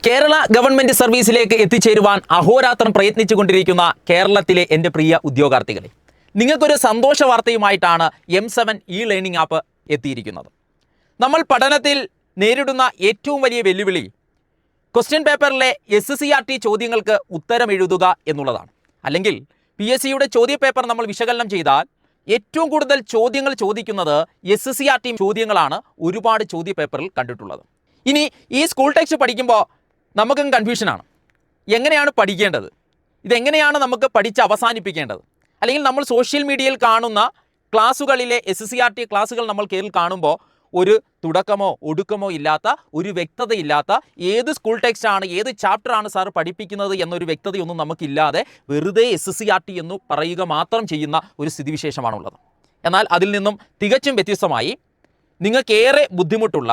Kerala government സർവീസിലേക്ക് എത്തിച്ചേരുവാൻ അഹോരാത്രം പ്രയത്നിച്ചുകൊണ്ടിരിക്കുന്ന കേരളത്തിലെ എൻ്റെ പ്രിയ ഉദ്യോഗാർത്ഥികളെ, നിങ്ങൾക്കൊരു സന്തോഷ വാർത്തയുമായിട്ടാണ് M7 ലേണിംഗ് ആപ്പ് എത്തിയിരിക്കുന്നത്. നമ്മൾ പഠനത്തിൽ നേരിടുന്ന ഏറ്റവും വലിയ വെല്ലുവിളി ക്വസ്റ്റ്യൻ പേപ്പറിലെ SCRT ചോദ്യങ്ങൾക്ക് ഉത്തരം എഴുതുക എന്നുള്ളതാണ്. അല്ലെങ്കിൽ PSCയുടെ ചോദ്യപേപ്പർ നമ്മൾ വിശകലനം ചെയ്താൽ ഏറ്റവും കൂടുതൽ ചോദ്യങ്ങൾ ചോദിക്കുന്നത് SCRT ചോദ്യങ്ങളാണ് ഒരുപാട് ചോദ്യപേപ്പറിൽ കണ്ടിട്ടുള്ളത്. ഇനി ഈ സ്കൂൾ ടെക്സ്റ്റ് പഠിക്കുമ്പോൾ നമുക്കും കൺഫ്യൂഷനാണ്. എങ്ങനെയാണ് പഠിക്കേണ്ടത്? ഇതെങ്ങനെയാണ് നമുക്ക് പഠിച്ച് അവസാനിപ്പിക്കേണ്ടത്? അല്ലെങ്കിൽ നമ്മൾ സോഷ്യൽ മീഡിയയിൽ കാണുന്ന ക്ലാസ്സുകളിലെ SCRT ക്ലാസ്സുകൾ നമ്മൾ കയറി കാണുമ്പോൾ ഒരു തുടക്കമോ ഒടുക്കമോ ഇല്ലാത്ത, ഒരു വ്യക്തതയില്ലാത്ത, ഏത് സ്കൂൾ ടെക്സ്റ്റാണ് ഏത് ചാപ്റ്ററാണ് സാർ പഠിപ്പിക്കുന്നത് എന്നൊരു വ്യക്തതയൊന്നും നമുക്കില്ലാതെ വെറുതെ SCRT എന്ന് പറയുക മാത്രം ചെയ്യുന്ന ഒരു സ്ഥിതിവിശേഷമാണുള്ളത്. എന്നാൽ അതിൽ നിന്നും തികച്ചും വ്യത്യസ്തമായി നിങ്ങൾക്കേറെ ബുദ്ധിമുട്ടുള്ള,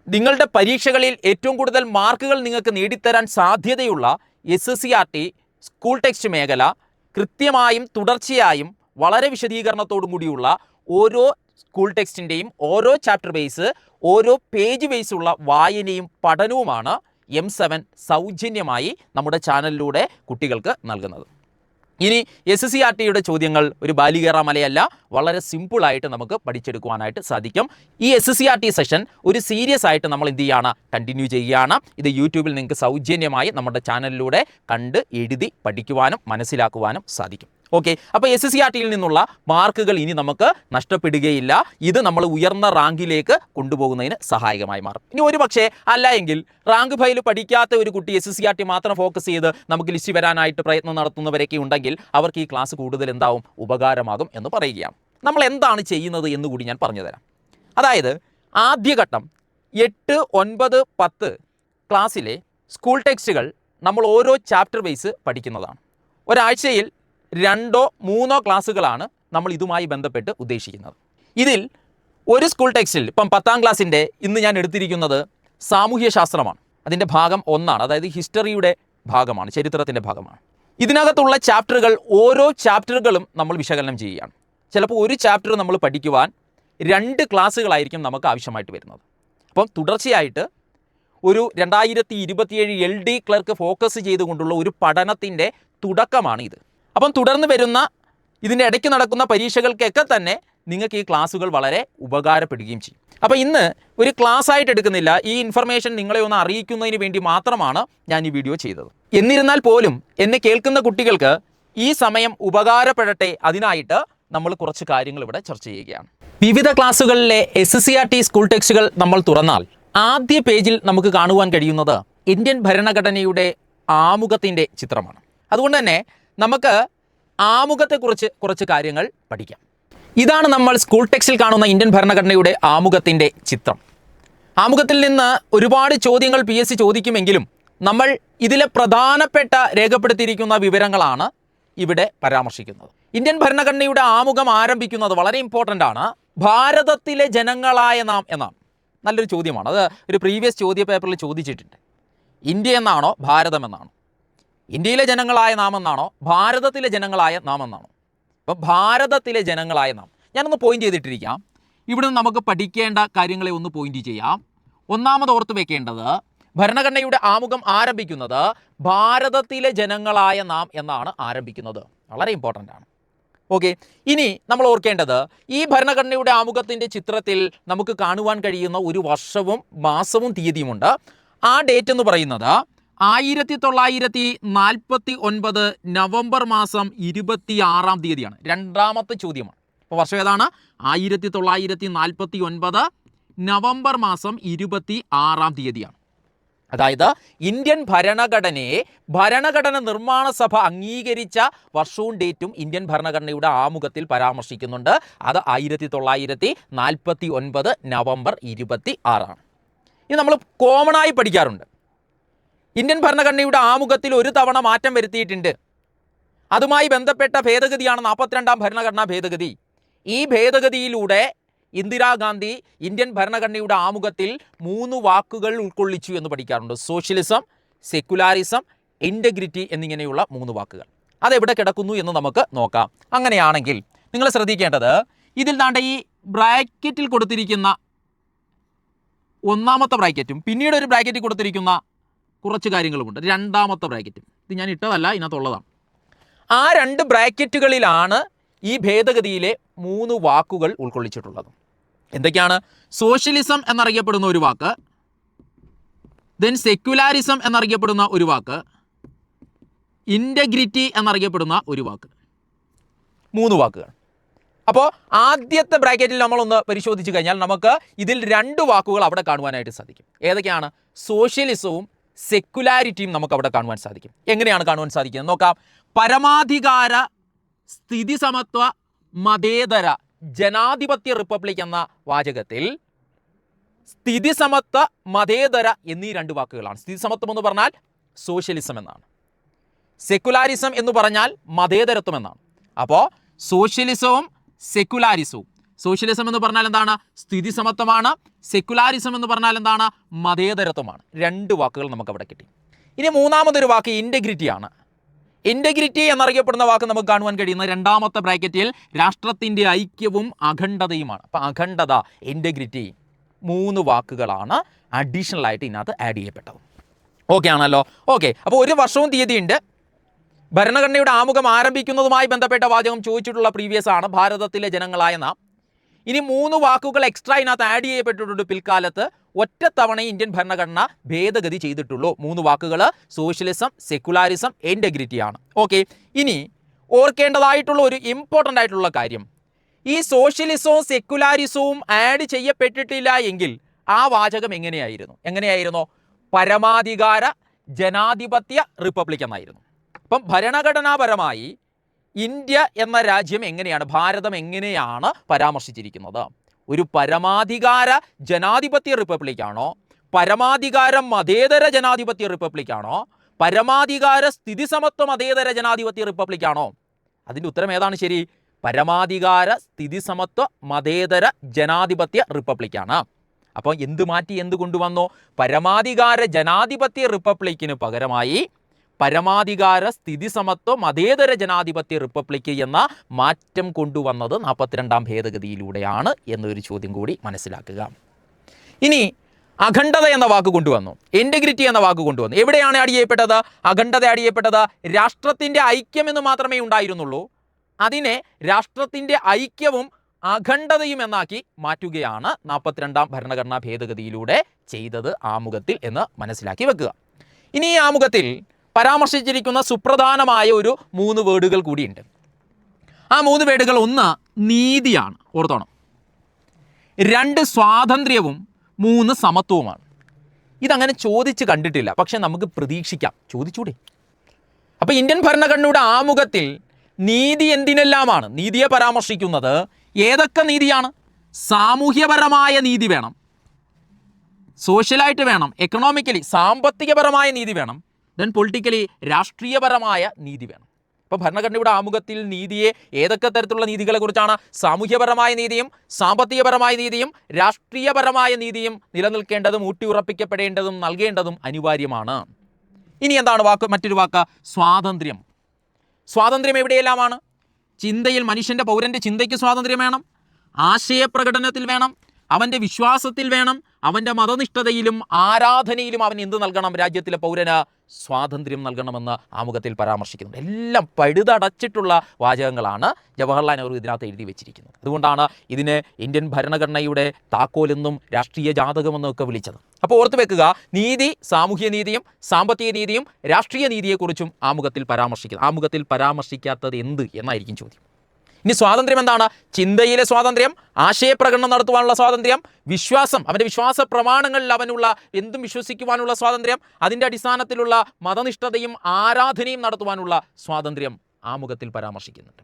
നിങ്ങളുടെ പരീക്ഷകളിൽ ഏറ്റവും കൂടുതൽ മാർക്കുകൾ നിങ്ങൾക്ക് നേടിത്തരാൻ സാധ്യതയുള്ള SCRT സ്കൂൾ ടെക്സ്റ്റ് മേഖല കൃത്യമായും തുടർച്ചയായും വളരെ വിശദീകരണത്തോടും കൂടിയുള്ള ഓരോ സ്കൂൾ ടെക്സ്റ്റിൻ്റെയും ഓരോ ചാപ്റ്റർ ബേസ്, ഓരോ പേജ് ബേസുള്ള വായനയും പഠനവുമാണ് M7 സൗജന്യമായി നമ്മുടെ ചാനലിലൂടെ കുട്ടികൾക്ക് നൽകുന്നത്. ഇനി SCRTയുടെ ചോദ്യങ്ങൾ ഒരു ബാലികേറാ മലയല്ല, വളരെ സിമ്പിളായിട്ട് നമുക്ക് പഠിച്ചെടുക്കുവാനായിട്ട് സാധിക്കും. ഈ SCRT സെഷൻ ഒരു സീരിയസ് ആയിട്ട് നമ്മൾ എന്ത് ചെയ്യുകയാണ്, കണ്ടിന്യൂ ചെയ്യുകയാണ്. ഇത് യൂട്യൂബിൽ നിങ്ങൾക്ക് സൗജന്യമായി നമ്മുടെ ചാനലിലൂടെ കണ്ട് എഴുതി പഠിക്കുവാനും മനസ്സിലാക്കുവാനും സാധിക്കും. ഓക്കെ, അപ്പോൾ SCRTയിൽ നിന്നുള്ള മാർക്കുകൾ ഇനി നമുക്ക് നഷ്ടപ്പെടുകയില്ല. ഇത് നമ്മൾ ഉയർന്ന റാങ്കിലേക്ക് കൊണ്ടുപോകുന്നതിന് സഹായകമായി മാറും. ഇനി ഒരു പക്ഷേ അല്ല എങ്കിൽ റാങ്ക് ഫയൽ പഠിക്കാത്ത ഒരു കുട്ടി SCRT മാത്രം ഫോക്കസ് ചെയ്ത് നമുക്ക് ലിസ്റ്റ് വരാനായിട്ട് പ്രയത്നം നടത്തുന്നവരൊക്കെ ഉണ്ടെങ്കിൽ അവർക്ക് ഈ ക്ലാസ് കൂടുതൽ എന്താവും, ഉപകാരമാകും എന്ന് പറയുകയാണ്. നമ്മൾ എന്താണ് ചെയ്യുന്നത് എന്നുകൂടി ഞാൻ പറഞ്ഞു തരാം. അതായത് ആദ്യഘട്ടം 8, 9, 10 ക്ലാസ്സിലെ സ്കൂൾ ടെക്സ്റ്റുകൾ നമ്മൾ ഓരോ ചാപ്റ്റർ ബേസ് പഠിക്കുന്നതാണ്. ഒരാഴ്ചയിൽ 2 or 3 ക്ലാസ്സുകളാണ് നമ്മൾ ഇതുമായി ബന്ധപ്പെട്ട് ഉദ്ദേശിക്കുന്നത്. ഇതിൽ ഒരു സ്കൂൾ ടെക്സ്റ്റിൽ ഇപ്പം 10ാം ക്ലാസ്സിൻ്റെ ഇന്ന് ഞാൻ എടുത്തിരിക്കുന്നത് സാമൂഹ്യ ശാസ്ത്രമാണ്. അതിൻ്റെ ഭാഗം 1, അതായത് ഹിസ്റ്ററിയുടെ ഭാഗമാണ്, ചരിത്രത്തിൻ്റെ ഭാഗമാണ്. ഇതിനകത്തുള്ള ചാപ്റ്ററുകൾ, ഓരോ ചാപ്റ്ററുകളും നമ്മൾ വിശകലനം ചെയ്യുകയാണ്. ചിലപ്പോൾ ഒരു ചാപ്റ്റർ നമ്മൾ പഠിക്കുവാൻ 2 ക്ലാസ്സുകളായിരിക്കും നമുക്ക് ആവശ്യമായിട്ട് വരുന്നത്. അപ്പം തുടർച്ചയായിട്ട് ഒരു 2027 LD ക്ലർക്ക് ഫോക്കസ് ചെയ്തുകൊണ്ടുള്ള ഒരു പഠനത്തിൻ്റെ തുടക്കമാണ് ഇത്. അപ്പം തുടർന്ന് വരുന്ന ഇതിൻ്റെ ഇടയ്ക്ക് നടക്കുന്ന പരീക്ഷകൾക്കൊക്കെ തന്നെ നിങ്ങൾക്ക് ഈ ക്ലാസ്സുകൾ വളരെ ഉപകാരപ്പെടുകയും ചെയ്യും. അപ്പോൾ ഇന്ന് ഒരു ക്ലാസ് ആയിട്ട് എടുക്കുന്നില്ല, ഈ ഇൻഫർമേഷൻ നിങ്ങളെ ഒന്ന് അറിയിക്കുന്നതിന് വേണ്ടി മാത്രമാണ് ഞാൻ ഈ വീഡിയോ ചെയ്തത്. എന്നിരുന്നാൽ പോലും എന്നെ കേൾക്കുന്ന കുട്ടികൾക്ക് ഈ സമയം ഉപകാരപ്പെടട്ടെ, അതിനായിട്ട് നമ്മൾ കുറച്ച് കാര്യങ്ങൾ ഇവിടെ ചർച്ച ചെയ്യുകയാണ്. വിവിധ ക്ലാസ്സുകളിലെ SCRT സ്കൂൾ ടെക്സ്റ്റുകൾ നമ്മൾ തുറന്നാൽ ആദ്യ പേജിൽ നമുക്ക് കാണുവാൻ കഴിയുന്നത് ഇന്ത്യൻ ഭരണഘടനയുടെ ആമുഖത്തിൻ്റെ ചിത്രമാണ്. അതുകൊണ്ട് തന്നെ നമുക്ക് ആമുഖത്തെക്കുറിച്ച് കുറച്ച് കാര്യങ്ങൾ പഠിക്കാം. ഇതാണ് നമ്മൾ സ്കൂൾ ടെക്സ്റ്റിൽ കാണുന്ന ഇന്ത്യൻ ഭരണഘടനയുടെ ആമുഖത്തിൻ്റെ ചിത്രം. ആമുഖത്തിൽ നിന്ന് ഒരുപാട് ചോദ്യങ്ങൾ PSC ചോദിക്കുമെങ്കിലും നമ്മൾ ഇതിലെ പ്രധാനപ്പെട്ട രേഖപ്പെടുത്തിയിരിക്കുന്ന വിവരങ്ങളാണ് ഇവിടെ പരാമർശിക്കുന്നത്. ഇന്ത്യൻ ഭരണഘടനയുടെ ആമുഖം ആരംഭിക്കുന്നത് വളരെ ഇമ്പോർട്ടൻ്റ് ആണ്. ഭാരതത്തിലെ ജനങ്ങളായ നാം എന്നാണ്. നല്ലൊരു ചോദ്യമാണ്. അത് ഒരു പ്രീവിയസ് ചോദ്യ പേപ്പറിൽ ചോദിച്ചിട്ടുണ്ട്. ഇന്ത്യ എന്നാണോ ഭാരതം എന്നാണോ? ഇന്ത്യയിലെ ജനങ്ങളായ നാം എന്നാണോ ഭാരതത്തിലെ ജനങ്ങളായ നാം എന്നാണോ? അപ്പോൾ ഭാരതത്തിലെ ജനങ്ങളായ നാം ഞാനൊന്ന് പോയിന്റ് ചെയ്തിട്ടിരിക്കാം. ഇവിടെ നിന്ന് നമുക്ക് പഠിക്കേണ്ട കാര്യങ്ങളെ ഒന്ന് പോയിന്റ് ചെയ്യാം. ഒന്നാമത് ഓർത്ത് വെക്കേണ്ടത്, ഭരണഘടനയുടെ ആമുഖം ആരംഭിക്കുന്നത് ഭാരതത്തിലെ ജനങ്ങളായ നാം എന്നാണ് ആരംഭിക്കുന്നത്. വളരെ ഇമ്പോർട്ടൻ്റ് ആണ്. ഓക്കെ, ഇനി നമ്മൾ ഓർക്കേണ്ടത്, ഈ ഭരണഘടനയുടെ ആമുഖത്തിൻ്റെ ചിത്രത്തിൽ നമുക്ക് കാണുവാൻ കഴിയുന്ന ഒരു വർഷവും മാസവും തീയതിയുമുണ്ട്. ആ ഡേറ്റ് എന്ന് പറയുന്നത് 1949 നവംബർ മാസം 26-ാം തീയതിയാണ്. രണ്ടാമത്തെ ചോദ്യമാണ്. അപ്പോൾ വർഷം ഏതാണ്? 1949 നവംബർ മാസം 26-ാം തീയതിയാണ്. അതായത് ഇന്ത്യൻ ഭരണഘടനയെ ഭരണഘടന നിർമ്മാണ സഭ അംഗീകരിച്ച വർഷവും ഡേറ്റും ഇന്ത്യൻ ഭരണഘടനയുടെ ആമുഖത്തിൽ പരാമർശിക്കുന്നുണ്ട്. അത് 1949 നവംബർ 26 ഇത് നമ്മൾ കോമണായി പഠിക്കാറുണ്ട്. ഇന്ത്യൻ ഭരണഘടനയുടെ ആമുഖത്തിൽ ഒരു തവണ മാറ്റം വരുത്തിയിട്ടുണ്ട്. അതുമായി ബന്ധപ്പെട്ട ഭേദഗതിയാണ് 42ാം ഭരണഘടനാ ഭേദഗതി. ഈ ഭേദഗതിയിലൂടെ ഇന്ദിരാഗാന്ധി ഇന്ത്യൻ ഭരണഘടനയുടെ ആമുഖത്തിൽ 3 വാക്കുകൾ ഉൾക്കൊള്ളിച്ചു എന്ന് പഠിക്കാറുണ്ട്. സോഷ്യലിസം, സെക്കുലാരിസം, ഇൻറ്റഗ്രിറ്റി എന്നിങ്ങനെയുള്ള 3 വാക്കുകൾ. അതെവിടെ കിടക്കുന്നു എന്ന് നമുക്ക് നോക്കാം. അങ്ങനെയാണെങ്കിൽ നിങ്ങൾ ശ്രദ്ധിക്കേണ്ടത്, ഇതിൽ താണ്ട ഈ ബ്രാക്കറ്റിൽ കൊടുത്തിരിക്കുന്ന ഒന്നാമത്തെ ബ്രാക്കറ്റും പിന്നീട് ഒരു ബ്രാക്കറ്റിൽ കൊടുത്തിരിക്കുന്ന കുറച്ച് കാര്യങ്ങളുമുണ്ട്. രണ്ടാമത്തെ ബ്രാക്കറ്റ് ഇത് ഞാൻ ഇട്ടതല്ല, ഇതിനകത്തുള്ളതാണ്. ആ 2 ബ്രാക്കറ്റുകളിലാണ് ഈ ഭേദഗതിയിലെ 3 വാക്കുകൾ ഉൾക്കൊള്ളിച്ചിട്ടുള്ളത്. എന്തൊക്കെയാണ്? സോഷ്യലിസം എന്നറിയപ്പെടുന്ന ഒരു വാക്ക്, ദെൻ സെക്യുലാരിസം എന്നറിയപ്പെടുന്ന ഒരു വാക്ക്, ഇൻറ്റഗ്രിറ്റി എന്നറിയപ്പെടുന്ന ഒരു വാക്ക്. 3 വാക്കുകൾ. അപ്പോൾ ആദ്യത്തെ ബ്രാക്കറ്റിൽ നമ്മളൊന്ന് പരിശോധിച്ച് കഴിഞ്ഞാൽ നമുക്ക് ഇതിൽ 2 വാക്കുകൾ അവിടെ കാണുവാനായിട്ട് സാധിക്കും. ഏതൊക്കെയാണ്? സോഷ്യലിസവും സെക്യുലാരിറ്റിയും നമുക്ക് അവിടെ കാണുവാൻ സാധിക്കും. എങ്ങനെയാണ് കാണുവാൻ സാധിക്കുന്നത് നോക്കാം. പരമാധികാര, സ്ഥിതി സമത്വ, മതേതര, ജനാധിപത്യ റിപ്പബ്ലിക് എന്ന വാചകത്തിൽ സ്ഥിതി സമത്വ, മതേതര എന്നീ 2 വാക്കുകളാണ്. സ്ഥിതി സമത്വം എന്ന് പറഞ്ഞാൽ സോഷ്യലിസം എന്നാണ്, സെക്യുലാരിസം എന്ന് പറഞ്ഞാൽ മതേതരത്വം എന്നാണ്. അപ്പോൾ സോഷ്യലിസവും സെക്യുലാരിസവും, സോഷ്യലിസം എന്ന് പറഞ്ഞാൽ എന്താണ്? സ്ഥിതി സമത്വമാണ്. സെക്യുലാരിസം എന്ന് പറഞ്ഞാൽ എന്താണ്? മതേതരത്വമാണ്. 2 വാക്കുകൾ നമുക്ക് അവിടെ കിട്ടി. ഇനി മൂന്നാമതൊരു വാക്ക് ഇൻറ്റഗ്രിറ്റിയാണ്. ഇൻറ്റഗ്രിറ്റി എന്നറിയപ്പെടുന്ന വാക്ക് നമുക്ക് കാണുവാൻ കഴിയുന്ന രണ്ടാമത്തെ ബ്രാക്കറ്റിൽ രാഷ്ട്രത്തിൻ്റെ ഐക്യവും അഖണ്ഡതയുമാണ്. അപ്പോൾ അഖണ്ഡത, ഇൻറ്റഗ്രിറ്റി 3 വാക്കുകളാണ് അഡീഷണൽ ആയിട്ട് ഇതിനകത്ത് ആഡ് ചെയ്യപ്പെട്ടത്. ഓക്കെ ആണല്ലോ? ഓക്കെ. അപ്പോൾ ഒരു വർഷവും തീയതിയുണ്ട്. ഭരണഘടനയുടെ ആമുഖം ആരംഭിക്കുന്നതുമായി ബന്ധപ്പെട്ട വാചകം ചോദിച്ചിട്ടുള്ള പ്രീവിയസ് ആണ്, ഭാരതത്തിലെ ജനങ്ങളായ നാം. ഇനി 3 വാക്കുകൾ എക്സ്ട്രാ ഇതിനകത്ത് ആഡ് ചെയ്യപ്പെട്ടിട്ടുണ്ട്. പിൽക്കാലത്ത് ഒറ്റത്തവണ ഇന്ത്യൻ ഭരണഘടന ഭേദഗതി ചെയ്തിട്ടുള്ളൂ. 3 വാക്കുകൾ സോഷ്യലിസം, സെക്യുലാരിസം, ഇൻറ്റഗ്രിറ്റിയാണ്. ഓക്കെ. ഇനി ഓർക്കേണ്ടതായിട്ടുള്ള ഒരു ഇമ്പോർട്ടൻ്റ് ആയിട്ടുള്ള കാര്യം, ഈ സോഷ്യലിസവും സെക്യുലാരിസവും ആഡ് ചെയ്യപ്പെട്ടിട്ടില്ല എങ്കിൽ ആ വാചകം എങ്ങനെയായിരുന്നു? പരമാധികാര ജനാധിപത്യ റിപ്പബ്ലിക് എന്നായിരുന്നു. അപ്പം ഭരണഘടനാപരമായി ഇന്ത്യ എന്ന രാജ്യം എങ്ങനെയാണ്, ഭാരതം എങ്ങനെയാണ് പരാമർശിച്ചിരിക്കുന്നത്? ഒരു പരമാധികാര ജനാധിപത്യ റിപ്പബ്ലിക്കാണോ, പരമാധികാര മതേതര ജനാധിപത്യ റിപ്പബ്ലിക്കാണോ, പരമാധികാര സ്ഥിതിസമത്വ മതേതര ജനാധിപത്യ റിപ്പബ്ലിക്കാണോ? അതിൻ്റെ ഉത്തരം ഏതാണ് ശരി? പരമാധികാര സ്ഥിതിസമത്വ മതേതര ജനാധിപത്യ റിപ്പബ്ലിക്കാണ്. അപ്പോൾ എന്ത് മാറ്റി എന്ത് കൊണ്ടുവന്നു? പരമാധികാര ജനാധിപത്യ റിപ്പബ്ലിക്കിന് പകരമായി പരമാധികാര സ്ഥിതിസമത്വ മതേതര ജനാധിപത്യ റിപ്പബ്ലിക്ക് എന്ന മാറ്റം കൊണ്ടുവന്നത് 42ാം ഭേദഗതിയിലൂടെയാണ് എന്നൊരു ചോദ്യം കൂടി മനസ്സിലാക്കുക. ഇനി അഖണ്ഡത എന്ന വാക്ക് കൊണ്ടുവന്നു, ഇൻറ്റഗ്രിറ്റി എന്ന വാക്ക് കൊണ്ടുവന്നു. എവിടെയാണ് ആഡ് ചെയ്യപ്പെട്ടത്? അഖണ്ഡത ആഡ് ചെയ്യപ്പെട്ടത് രാഷ്ട്രത്തിൻ്റെ ഐക്യം എന്ന് മാത്രമേ ഉണ്ടായിരുന്നുള്ളൂ. അതിനെ രാഷ്ട്രത്തിൻ്റെ ഐക്യവും അഖണ്ഡതയും എന്നാക്കി മാറ്റുകയാണ് 42ാം ഭരണഘടനാ ഭേദഗതിയിലൂടെ ചെയ്തത് ആമുഖത്തിൽ എന്ന് മനസ്സിലാക്കി വെക്കുക. ഇനി ഈ ആമുഖത്തിൽ പരാമർശിച്ചിരിക്കുന്ന സുപ്രധാനമായ ഒരു 3 വേർഡുകൾ കൂടിയുണ്ട്. ആ 3 വേർഡുകൾ, 1 നീതിയാണ്, ഓർത്തോണം. 2 സ്വാതന്ത്ര്യവും, 3 സമത്വവുമാണ്. ഇതങ്ങനെ ചോദിച്ച് കണ്ടിട്ടില്ല, പക്ഷെ നമുക്ക് പ്രതീക്ഷിക്കാം, ചോദിച്ചൂടെ? അപ്പോൾ ഇന്ത്യൻ ഭരണഘടനയുടെ ആമുഖത്തിൽ നീതി എന്തിനെല്ലാമാണ്? നീതിയെ പരാമർശിക്കുന്നത് ഏതൊക്കെ നീതിയാണ്? സാമൂഹ്യപരമായ നീതി വേണം, സോഷ്യലായിട്ട് വേണം, എക്കണോമിക്കലി സാമ്പത്തികപരമായ നീതി വേണം, ദെൻ പൊളിറ്റിക്കലി രാഷ്ട്രീയപരമായ നീതി വേണം. ഇപ്പോൾ ഭരണഘടനയുടെ ആമുഖത്തിൽ നീതിയെ ഏതൊക്കെ തരത്തിലുള്ള നീതികളെക്കുറിച്ചാണ്? സാമൂഹ്യപരമായ നീതിയും സാമ്പത്തികപരമായ നീതിയും രാഷ്ട്രീയപരമായ നീതിയും നിലനിൽക്കേണ്ടതും ഊട്ടിയുറപ്പിക്കപ്പെടേണ്ടതും നൽകേണ്ടതും അനിവാര്യമാണ്. ഇനി എന്താണ് മറ്റൊരു വാക്ക്? സ്വാതന്ത്ര്യം. സ്വാതന്ത്ര്യം എവിടെയെല്ലാമാണ്? ചിന്തയിൽ, മനുഷ്യൻ്റെ പൗരൻ്റെ ചിന്തയ്ക്ക് സ്വാതന്ത്ര്യം വേണം, ആശയപ്രകടനത്തിൽ വേണം, അവൻ്റെ വിശ്വാസത്തിൽ വേണം, അവൻ്റെ മതനിഷ്ഠതയിലും ആരാധനയിലും അവൻ എന്ത് നൽകണം? രാജ്യത്തിലെ പൗരന് സ്വാതന്ത്ര്യം നൽകണമെന്ന് ആമുഖത്തിൽ പരാമർശിക്കുന്നുണ്ട്. എല്ലാം പഴുതടച്ചിട്ടുള്ള വാചകങ്ങളാണ് ജവഹർലാൽ നെഹ്റു ഇതിനകത്ത് എഴുതി വെച്ചിരിക്കുന്നത്. അതുകൊണ്ടാണ് ഇതിനെ ഇന്ത്യൻ ഭരണഘടനയുടെ താക്കോലെന്നും രാഷ്ട്രീയ ജാതകമെന്നും ഒക്കെ വിളിച്ചത്. അപ്പോൾ ഓർത്ത് വെക്കുക, നീതി, സാമൂഹ്യ നീതിയും സാമ്പത്തിക നീതിയും രാഷ്ട്രീയ നീതിയെക്കുറിച്ചും ആമുഖത്തിൽ പരാമർശിക്കുന്നത്. ആമുഖത്തിൽ പരാമർശിക്കാത്തത് എന്ത് എന്നായിരിക്കും ചോദ്യം. ഇനി സ്വാതന്ത്ര്യം എന്താണ്? ചിന്തയിലെ സ്വാതന്ത്ര്യം, ആശയപ്രകടനം നടത്തുവാനുള്ള സ്വാതന്ത്ര്യം, വിശ്വാസം, അവൻ്റെ വിശ്വാസ പ്രമാണങ്ങളിൽ അവനുള്ള എന്തും വിശ്വസിക്കുവാനുള്ള സ്വാതന്ത്ര്യം, അതിൻ്റെ അടിസ്ഥാനത്തിലുള്ള മതനിഷ്ഠതയും ആരാധനയും നടത്തുവാനുള്ള സ്വാതന്ത്ര്യം ആമുഖത്തിൽ പരാമർശിക്കുന്നുണ്ട്.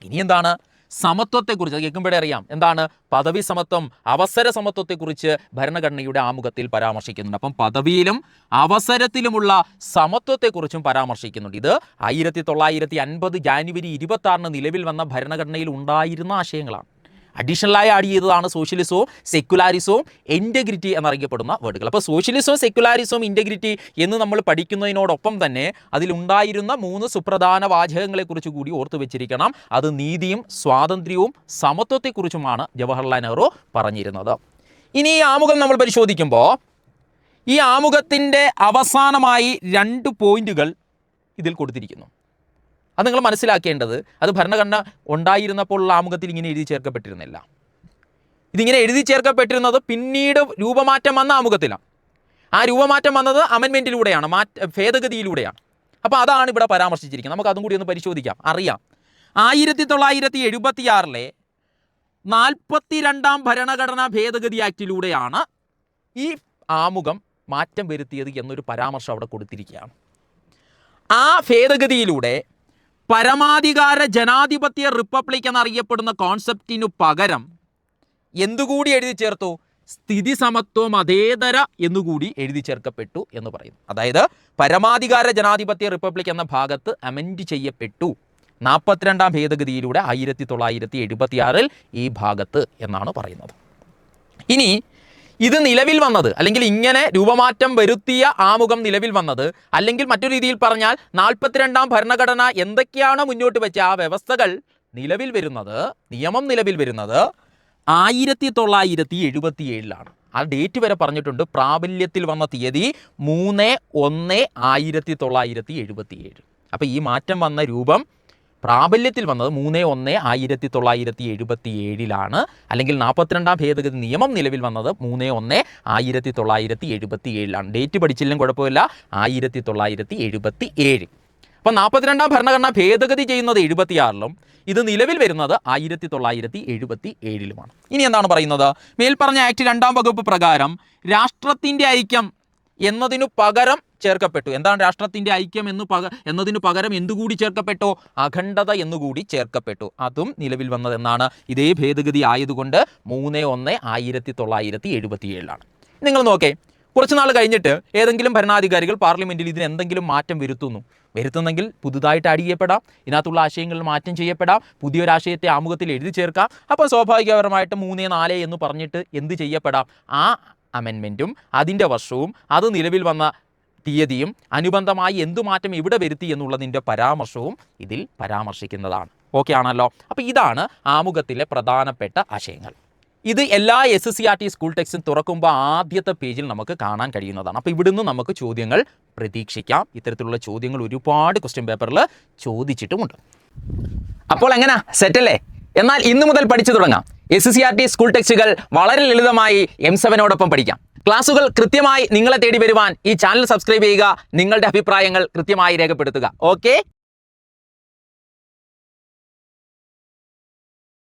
ഇനി എന്താണ്? സമത്വത്തെക്കുറിച്ച് കേൾക്കുമ്പോഴേ അറിയാം എന്താണ്? പദവി സമത്വം, അവസര സമത്വത്തെക്കുറിച്ച് ഭരണഘടനയുടെ ആമുഖത്തിൽ പരാമർശിക്കുന്നുണ്ട്. അപ്പം പദവിയിലും അവസരത്തിലുമുള്ള സമത്വത്തെക്കുറിച്ചും പരാമർശിക്കുന്നുണ്ട്. ഇത് 1950 ജാനുവരി 26 നിലവിൽ വന്ന ഭരണഘടനയിൽ ഉണ്ടായിരുന്ന ആശയങ്ങളാണ്. അഡീഷണലായി ആഡ് ചെയ്തതാണ് സോഷ്യലിസവും സെക്യുലാരിസവും ഇൻറ്റഗ്രിറ്റി എന്നറിയപ്പെടുന്ന വേർഡുകൾ. അപ്പോൾ സോഷ്യലിസവും സെക്യുലാരിസവും ഇൻറ്റഗ്രിറ്റി എന്ന് നമ്മൾ പഠിക്കുന്നതിനോടൊപ്പം തന്നെ അതിലുണ്ടായിരുന്ന 3 സുപ്രധാന വാചകങ്ങളെക്കുറിച്ച് കൂടി ഓർത്തു വെച്ചിരിക്കണം. അത് നീതിയും സ്വാതന്ത്ര്യവും സമത്വത്തെക്കുറിച്ചുമാണ് ജവഹർലാൽ നെഹ്റു പറഞ്ഞിരുന്നത്. ഇനി ഈ ആമുഖം നമ്മൾ പരിശോധിക്കുമ്പോൾ ഈ ആമുഖത്തിൻ്റെ അവസാനമായി 2 പോയിന്റുകൾ ഇതിൽ കൊടുത്തിരിക്കുന്നു. അത് നിങ്ങൾ മനസ്സിലാക്കേണ്ടത്, അത് ഭരണഘടന ഉണ്ടായിരുന്നപ്പോൾ ഉള്ള ആമുഖത്തിൽ ഇങ്ങനെ എഴുതി ചേർക്കപ്പെട്ടിരുന്നില്ല. ഇതിങ്ങനെ എഴുതി ചേർക്കപ്പെട്ടിരുന്നത് പിന്നീട് രൂപമാറ്റം വന്ന ആമുഖത്തിലാണ്. ആ രൂപമാറ്റം വന്നത് അമെൻമെൻറ്റിലൂടെയാണ്, ഭേദഗതിയിലൂടെയാണ്. അപ്പോൾ അതാണ് ഇവിടെ പരാമർശിച്ചിരിക്കുന്നത്. നമുക്ക് അതും കൂടി ഒന്ന് പരിശോധിക്കാം, അറിയാം. 1976 42ാം ഭരണഘടനാ ഭേദഗതി ആക്ടിലൂടെയാണ് ഈ ആമുഖം മാറ്റം വരുത്തിയത് എന്നൊരു പരാമർശം അവിടെ കൊടുത്തിരിക്കുകയാണ്. ആ ഭേദഗതിയിലൂടെ പരമാധികാര ജനാധിപത്യ റിപ്പബ്ലിക് എന്നറിയപ്പെടുന്ന കോൺസെപ്റ്റിനു പകരം എന്തുകൂടി എഴുതി ചേർത്തു? സ്ഥിതി സമത്വ മതേതര എന്നുകൂടി എഴുതി ചേർക്കപ്പെട്ടു എന്ന് പറയുന്നു. അതായത് പരമാധികാര ജനാധിപത്യ റിപ്പബ്ലിക് എന്ന ഭാഗത്ത് അമെൻഡ് ചെയ്യപ്പെട്ടു 42ാം ഭേദഗതിയിലൂടെ 1976 ഈ ഭാഗത്ത് എന്നാണ് പറയുന്നത്. ഇനി ഇത് നിലവിൽ വന്നത്, അല്ലെങ്കിൽ ഇങ്ങനെ രൂപമാറ്റം വരുത്തിയ ആമുഖം നിലവിൽ വന്നത്, അല്ലെങ്കിൽ മറ്റൊരു രീതിയിൽ പറഞ്ഞാൽ 42ാം ഭരണഘടന എന്തൊക്കെയാണ് മുന്നോട്ട് വെച്ച ആ വ്യവസ്ഥകൾ നിലവിൽ വരുന്നത്, നിയമം നിലവിൽ വരുന്നത് 1977 ആ ഡേറ്റ് വരെ പറഞ്ഞിട്ടുണ്ട്. പ്രാബല്യത്തിൽ വന്ന തീയതി 3/1/1977. അപ്പോൾ ഈ മാറ്റം വന്ന രൂപം പ്രാബല്യത്തിൽ വന്നത് 3/1/1977 അല്ലെങ്കിൽ 42ാം ഭേദഗതി നിയമം നിലവിൽ വന്നത് 3/1/1977. ഡേറ്റ് പഠിച്ചില്ലെങ്കിൽ കുഴപ്പമില്ല, 1977. അപ്പം 42ാം ഭരണഘടന ഭേദഗതി ചെയ്യുന്നത് 76-ലും ഇത് നിലവിൽ വരുന്നത് 1977-ലുമാണ്. ഇനി എന്താണ് പറയുന്നത്? മേൽപ്പറഞ്ഞ ആക്ട് 2ാം വകുപ്പ് പ്രകാരം രാഷ്ട്രത്തിൻ്റെ ഐക്യം എന്നതിനു പകരം ചേർക്കപ്പെട്ടു. എന്താണ് രാഷ്ട്രത്തിൻ്റെ ഐക്യം എന്നതിനു പകരം എന്തുകൂടി ചേർക്കപ്പെട്ടു? അഖണ്ഡത എന്നുകൂടി ചേർക്കപ്പെട്ടു. അതും നിലവിൽ വന്നതെന്നാണ് ഇതേ ഭേദഗതി ആയതുകൊണ്ട് 3/1/1977. നിങ്ങൾ നോക്കേ, കുറച്ച് നാൾ കഴിഞ്ഞിട്ട് ഏതെങ്കിലും ഭരണാധികാരികൾ പാർലമെൻറ്റിൽ ഇതിന് എന്തെങ്കിലും മാറ്റം വരുത്തുന്നെങ്കിൽ പുതുതായിട്ട് ആഡ് ചെയ്യപ്പെടാം, ഇതിനകത്തുള്ള ആശയങ്ങളിൽ മാറ്റം ചെയ്യപ്പെടാം, പുതിയൊരാശയത്തെ ആമുഖത്തിൽ എഴുതി ചേർക്കാം. അപ്പോൾ സ്വാഭാവികപരമായിട്ട് 3/4 എന്ന് പറഞ്ഞിട്ട് എന്ത് ചെയ്യപ്പെടാം? ആ അമെൻമെൻറ്റും അതിൻ്റെ വർഷവും അത് നിലവിൽ വന്ന തീയതിയും അനുബന്ധമായി എന്തു മാറ്റം ഇവിടെ വരുത്തി എന്നുള്ളതിൻ്റെ പരാമർശവും ഇതിൽ പരാമർശിക്കുന്നതാണ്. ഓക്കെ ആണല്ലോ? അപ്പോൾ ഇതാണ് ആമുഖത്തിലെ പ്രധാനപ്പെട്ട ആശയങ്ങൾ. ഇത് എല്ലാ SCERT സ്കൂൾ ടെക്സ്റ്റും തുറക്കുമ്പോൾ ആദ്യത്തെ പേജിൽ നമുക്ക് കാണാൻ കഴിയുന്നതാണ്. അപ്പോൾ ഇവിടുന്ന് നമുക്ക് ചോദ്യങ്ങൾ പ്രതീക്ഷിക്കാം. ഇത്തരത്തിലുള്ള ചോദ്യങ്ങൾ ഒരുപാട് ക്വസ്റ്റ്യൻ പേപ്പറിൽ ചോദിച്ചിട്ടുമുണ്ട്. അപ്പോൾ എങ്ങനെ, സെറ്റല്ലേ? എന്നാൽ ഇന്നു മുതൽ പഠിച്ചു തുടങ്ങാം. SCERT സ്കൂൾ ടെക്സ്റ്റുകൾ വളരെ ലളിതമായി M7നോടൊപ്പം പഠിക്കാം. ക്ലാസുകൾ കൃത്യമായി നിങ്ങളെ തേടി വരുവാൻ ഈ ചാനൽ സബ്സ്ക്രൈബ് ചെയ്യുക. നിങ്ങളുടെ അഭിപ്രായങ്ങൾ കൃത്യമായി രേഖപ്പെടുത്തുക. ഓക്കെ.